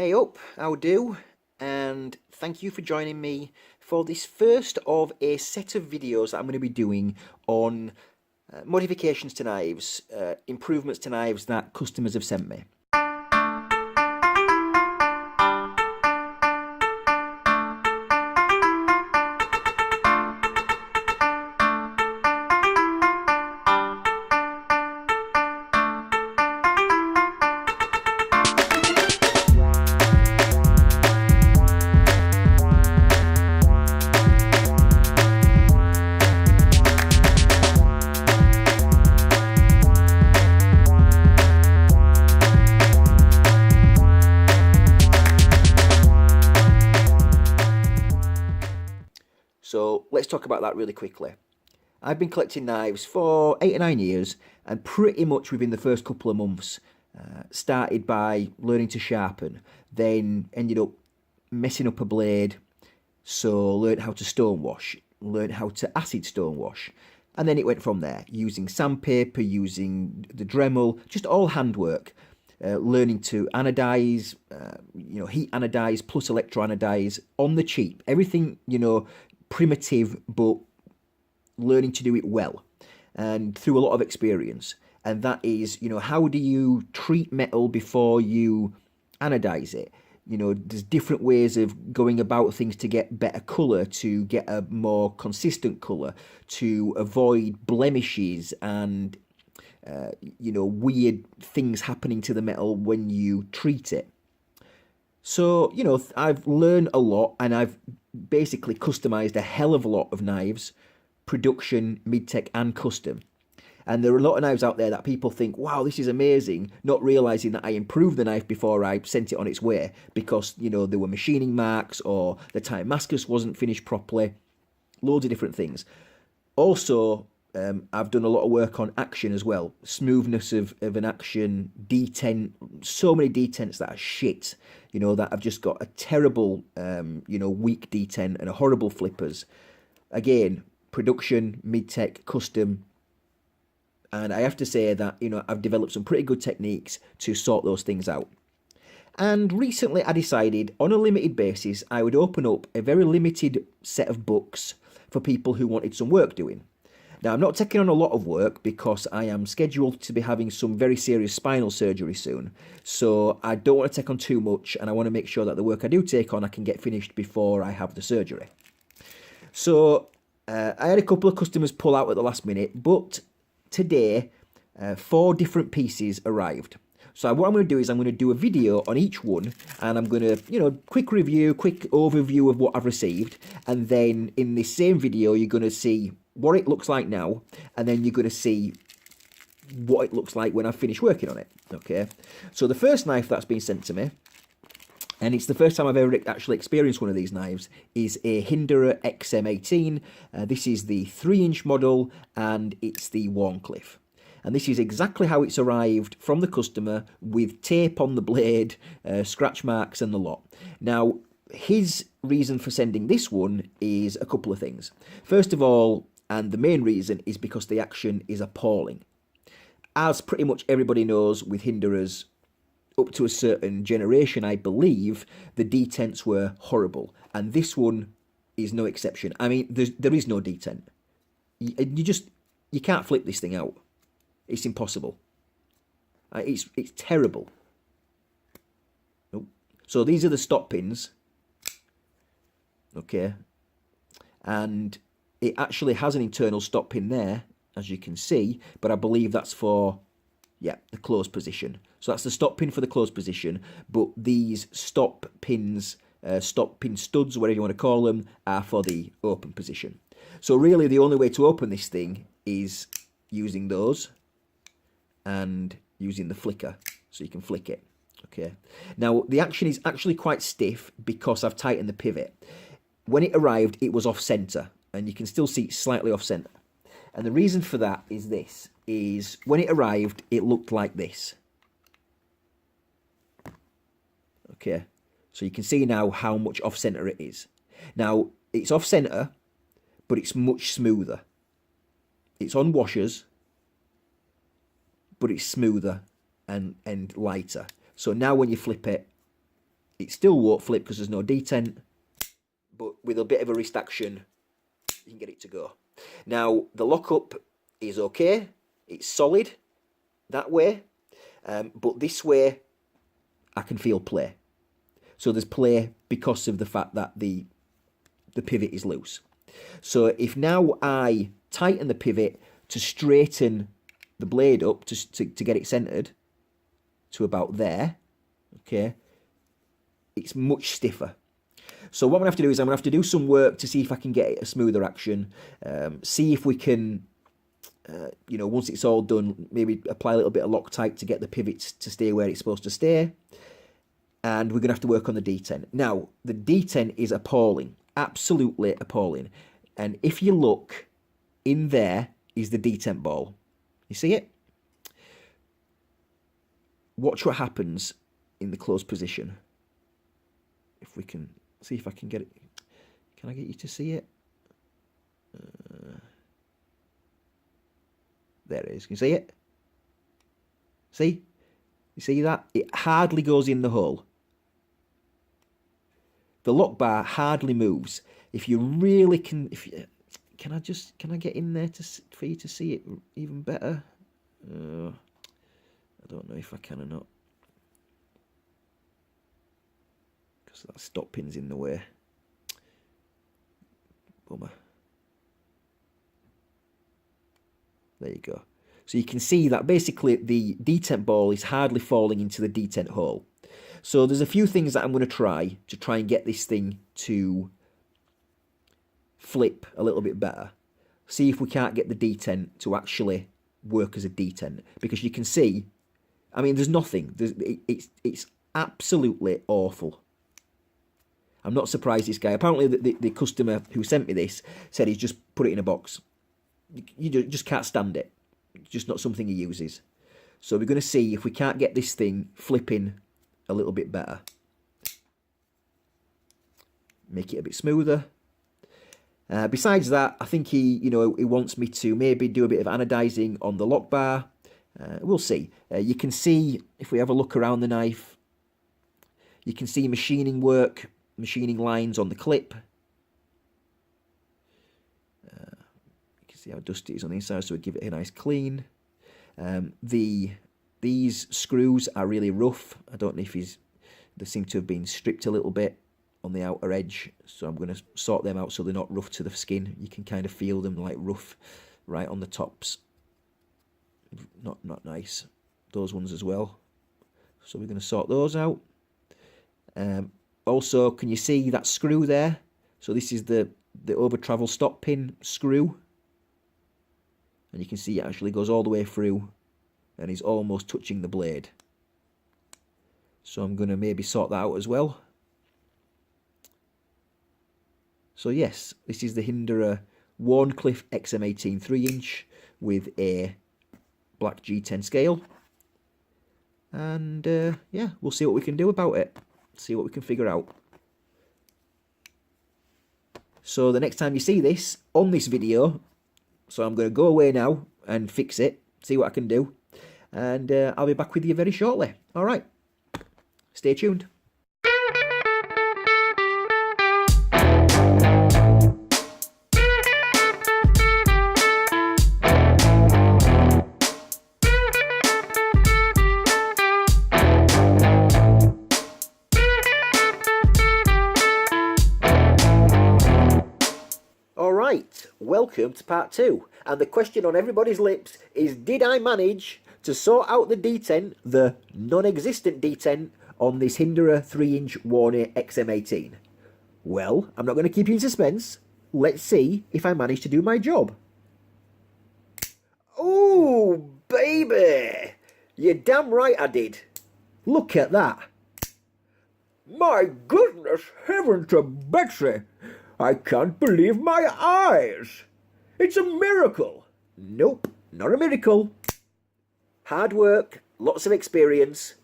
Hey up, how do? And thank you for joining me for this first of a set of videos that I'm going to be doing on modifications to knives, improvements to knives that customers have sent me. So let's talk about that really quickly. I've been collecting knives for 8 or 9 years, and pretty much within the first couple of months started by learning to sharpen, then ended up messing up a blade, so learned how to stonewash, learned how to acid stonewash, and then it went from there, using sandpaper, using the Dremel, just all handwork. Learning to anodize, heat anodize plus electroanodize on the cheap. Everything, primitive, but learning to do it well and through a lot of experience. And that is, how do you treat metal before you anodize it? There's different ways of going about things to get better colour, to get a more consistent colour, to avoid blemishes and weird things happening to the metal when you treat it. So, I've learned a lot, and I've basically customized a hell of a lot of knives, production, mid-tech and custom. And there are a lot of knives out there that people think, wow, this is amazing, not realizing that I improved the knife before I sent it on its way because, there were machining marks or the Damascus wasn't finished properly, loads of different things. Also, I've done a lot of work on action as well, smoothness of an action, detent, so many detents that are shit, that I've just got a terrible, weak detent and a horrible flippers. Again, production, mid-tech, custom, and I have to say that, I've developed some pretty good techniques to sort those things out. And recently I decided, on a limited basis, I would open up a very limited set of books for people who wanted some work doing. Now, I'm not taking on a lot of work because I am scheduled to be having some very serious spinal surgery soon. So I don't want to take on too much, and I want to make sure that the work I do take on, I can get finished before I have the surgery. So I had a couple of customers pull out at the last minute, but today 4 different pieces arrived. So what I'm going to do is I'm going to do a video on each one, and I'm going to, quick review, quick overview of what I've received, and then in this same video you're going to see what it looks like now, and then you're going to see what it looks like when I finish working on it, okay? So the first knife that's been sent to me, and it's the first time I've ever actually experienced one of these knives, is a Hinderer XM18. This is the 3-inch model, and it's the Wharncliffe. And this is exactly how it's arrived from the customer, with tape on the blade, scratch marks and the lot. Now, his reason for sending this one is a couple of things. First of all, and the main reason, is because the action is appalling. As pretty much everybody knows with Hinderers, up to a certain generation, I believe, the detents were horrible. And this one is no exception. I mean, there is no detent. You can't flip this thing out. It's impossible. It's terrible. Nope. So these are the stop pins. Okay. And it actually has an internal stop pin there, as you can see, but I believe that's for, the close position. So that's the stop pin for the close position, but these stop pins, stop pin studs, whatever you want to call them, are for the open position. So really the only way to open this thing is using those and using the flicker, so you can flick it. Okay. Now the action is actually quite stiff because I've tightened the pivot. When it arrived, it was off center, and you can still see it's slightly off center. And the reason for that is when it arrived, it looked like this. Okay, so you can see now how much off center it is. Now it's off center, but it's much smoother. It's on washers, but it's smoother and lighter. So now when you flip it, It still won't flip because there's no detent, but with a bit of a wrist action, you can get it to go. Now, the lockup is okay. It's solid that way, but this way, I can feel play. So there's play because of the fact that the pivot is loose. So if now I tighten the pivot to straighten the blade up to get it centered to about there, okay, it's much stiffer. So what I'm going to have to do is I'm going to have to do some work to see if I can get it a smoother action, see if we can, you know, once it's all done, maybe apply a little bit of Loctite to get the pivots to stay where it's supposed to stay. And we're going to have to work on the detent. Now, the detent is appalling, absolutely appalling. And if you look, in there is the detent ball. You see it? Watch what happens in the closed position. If we can, see if I can get it. Can I get you to see it? There it is. Can you see it? See? You see that? It hardly goes in the hole. The lock bar hardly moves. If you really can, can I get in there for you to see it even better? I don't know if I can or not, because that stop pin's in the way. Bummer. There you go. So you can see that basically the detent ball is hardly falling into the detent hole. So there's a few things that I'm going to try and get this thing to flip a little bit better. See if we can't get the detent to actually work as a detent. Because you can see, I mean, there's nothing. It's absolutely awful. I'm not surprised this guy. Apparently the customer who sent me this said he's just put it in a box. You just can't stand it. It's just not something he uses. So we're going to see if we can't get this thing flipping a little bit better. Make it a bit smoother. Besides that, I think he wants me to maybe do a bit of anodizing on the lock bar. We'll see. You can see, if we have a look around the knife, you can see machining work, machining lines on the clip. You can see how dusty it is on the inside, so we give it a nice clean. These screws are really rough. I don't know if they seem to have been stripped a little bit on the outer edge, so I'm going to sort them out so they're not rough to the skin. You can kind of feel them like rough right on the tops. Not nice. Those ones as well. So we're going to sort those out. Also, can you see that screw there? So this is the over travel stop pin screw, and you can see it actually goes all the way through and is almost touching the blade. So I'm going to maybe sort that out as well. So yes, this is the Hinderer XM18 3-inch with a black G10 scale. And yeah, we'll see what we can do about it. See what we can figure out. So the next time you see this on this video, so I'm going to go away now and fix it, see what I can do. And I'll be back with you very shortly. All right. Stay tuned. Welcome to part 2, and the question on everybody's lips is, did I manage to sort out the detent, the non-existent detent, on this Hinderer 3-inch Warner XM18? Well, I'm not going to keep you in suspense. Let's see if I managed to do my job. Oh, baby! You're damn right I did. Look at that. My goodness, heaven to Betsy! I can't believe my eyes. It's a miracle. Nope, not a miracle. Hard work, lots of experience,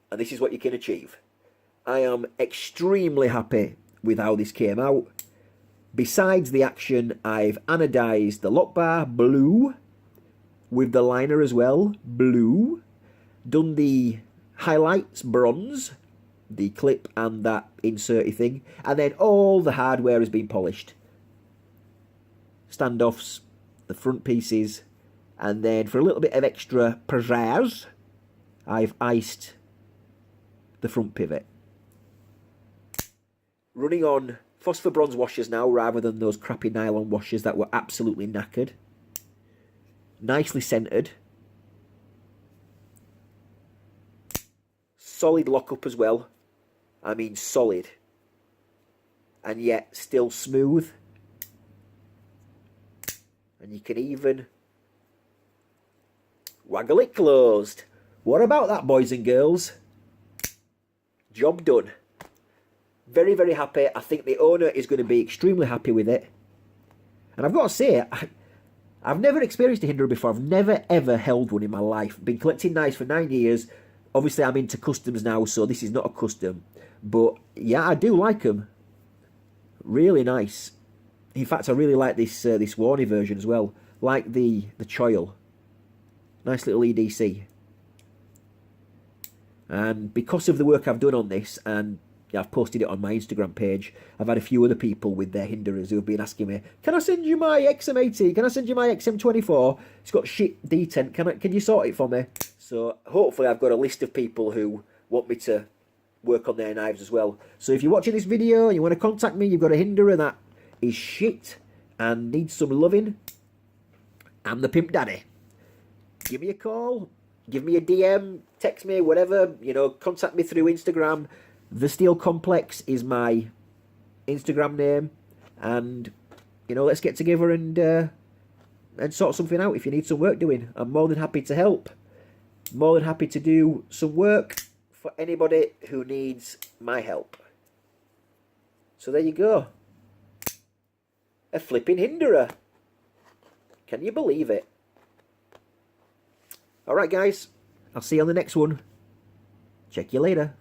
and this is what you can achieve. I am extremely happy with how this came out. Besides the action, I've anodized the lock bar blue, with the liner as well, blue. Done the highlights bronze, the clip and that inserty thing, and then all the hardware has been polished. Standoffs, the front pieces, and then for a little bit of extra pizzazz, I've iced the front pivot. Running on phosphor bronze washers now rather than those crappy nylon washers that were absolutely knackered. Nicely centered. Solid lockup as well. I mean solid. And yet still smooth. And you can even waggle it closed. What about that, boys and girls? Job done. Very, very happy. I think the owner is going to be extremely happy with it. And I've got to say, I've never experienced a Hinderer before. I've never, ever held one in my life. Been collecting knives for 9 years. Obviously, I'm into customs now, so this is not a custom. But, yeah, I do like them. Really nice. In fact, I really like this this Warney version as well. Like the choil. Nice little EDC. And because of the work I've done on this, and I've posted it on my Instagram page, I've had a few other people with their Hinderers who have been asking me, can I send you my XM18? Can I send you my XM24? It's got shit detent. Can you sort it for me? So hopefully I've got a list of people who want me to work on their knives as well. So if you're watching this video and you want to contact me, you've got a Hinderer that is shit and needs some loving, I'm the Pimp Daddy. Give me a call, give me a DM, text me, whatever, you know, contact me through Instagram. The Steel Complex is my Instagram name, and you know, let's get together and sort something out. If you need some work doing, I'm more than happy to help. More than happy to do some work for anybody who needs my help. So there you go. A flipping Hinderer. Can you believe it? Alright guys, I'll see you on the next one. Check you later.